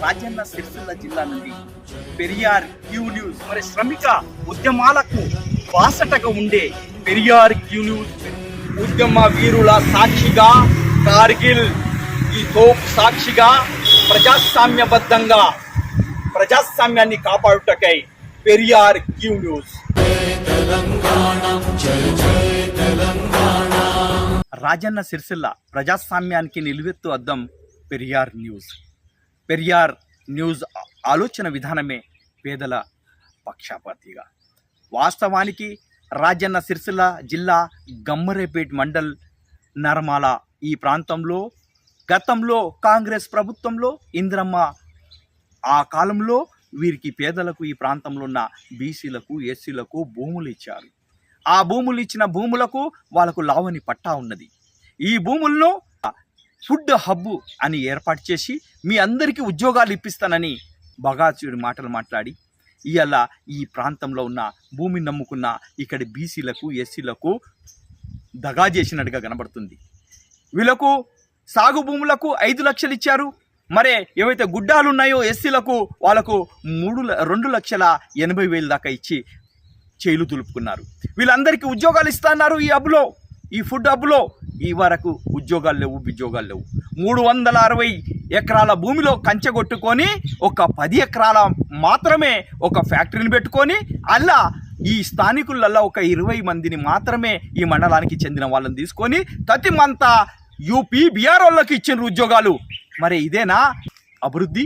రాజన్న సిరిసిల్ల జిల్లా నుండి Periyar Q news. మరి శ్రమిక ఉద్యమాలకు బాసటగా ఉండే పెరియార్ క్యూ న్యూస్ ఉద్యమ వీరుల సాక్షిగా, కార్గిల్ ఈ తోపు సాక్షిగా ప్రజాస్వామ్యబద్ధంగా ప్రజాస్వామ్యాన్ని కాపాడుటకై పెరియార్ క్యూ న్యూస్. రాజన్న సిరిసిల్ల ప్రజాస్వామ్యానికి నిలువెత్తు అద్దం పెరియార్ న్యూస్. పెరియార్ న్యూస్ ఆలోచన విధానమే పేదల పక్షపాతిగా. వాస్తవానికి రాజన్న సిరిసిల్ల జిల్లా గమ్మరేపేట్ మండల్ నర్మాల ఈ ప్రాంతంలో గతంలో కాంగ్రెస్ ప్రభుత్వంలో ఇందిరమ్మ ఆ కాలంలో వీరికి పేదలకు ఈ ప్రాంతంలో ఉన్న బీసీలకు ఎస్సీలకు భూములు ఇచ్చారు. ఆ భూములు ఇచ్చిన భూములకు వాళ్ళకు లావణి పట్టా ఉన్నది. ఈ భూముల్లో ఫుడ్ హబ్ అని ఏర్పాటు చేసి మీ అందరికీ ఉద్యోగాలు ఇప్పిస్తానని బగాచుడి మాటలు మాట్లాడి ఇవాళ ఈ ప్రాంతంలో ఉన్న భూమిని నమ్ముకున్న ఇక్కడి బీసీలకు ఎస్సీలకు దగా చేసినట్టుగా కనబడుతుంది. వీళ్ళకు సాగు భూములకు 5 లక్షలు ఇచ్చారు. మరే ఏవైతే గుడ్డాలు ఉన్నాయో ఎస్సీలకు వాళ్ళకు 2,80,000 దాకా ఇచ్చి చేలు దులుపుకున్నారు. వీళ్ళందరికీ ఉద్యోగాలు ఇస్తున్నారు. ఈ హబ్లో, ఈ ఫుడ్ హబ్లో ఈ వరకు ఉద్యోగాలు లేవు, ఉద్యోగాలు లేవు. 360 ఎకరాల భూమిలో కంచెగొట్టుకొని ఒక 10 ఎకరాల మాత్రమే ఒక ఫ్యాక్టరీని పెట్టుకొని అలా ఈ స్థానికులల్లో ఒక 20 మందిని మాత్రమే ఈ మండలానికి చెందిన వాళ్ళని తీసుకొని తతిమంతా యూపీ బీఆర్ వాళ్ళకి ఇచ్చిన ఉద్యోగాలు. మరి ఇదేనా అభివృద్ధి?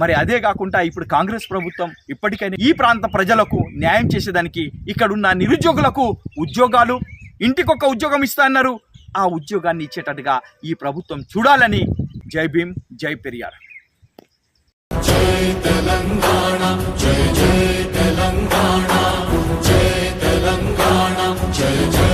మరి అదే కాకుండా ఇప్పుడు కాంగ్రెస్ ప్రభుత్వం ఇప్పటికైనా ఈ ప్రాంత ప్రజలకు న్యాయం చేసేదానికి ఇక్కడున్న నిరుద్యోగులకు ఉద్యోగాలు, ఇంటికొక ఉద్యోగం ఇస్తా అన్నారు. ఆ ఉద్యోగాన్ని ఇచ్చేటట్టుగా ఈ ప్రభుత్వం చూడాలని. జై భీమ్, జై పెరియార్. జై తెలంగాణ, జై జై తెలంగాణ, జై తెలంగాణ, జై జై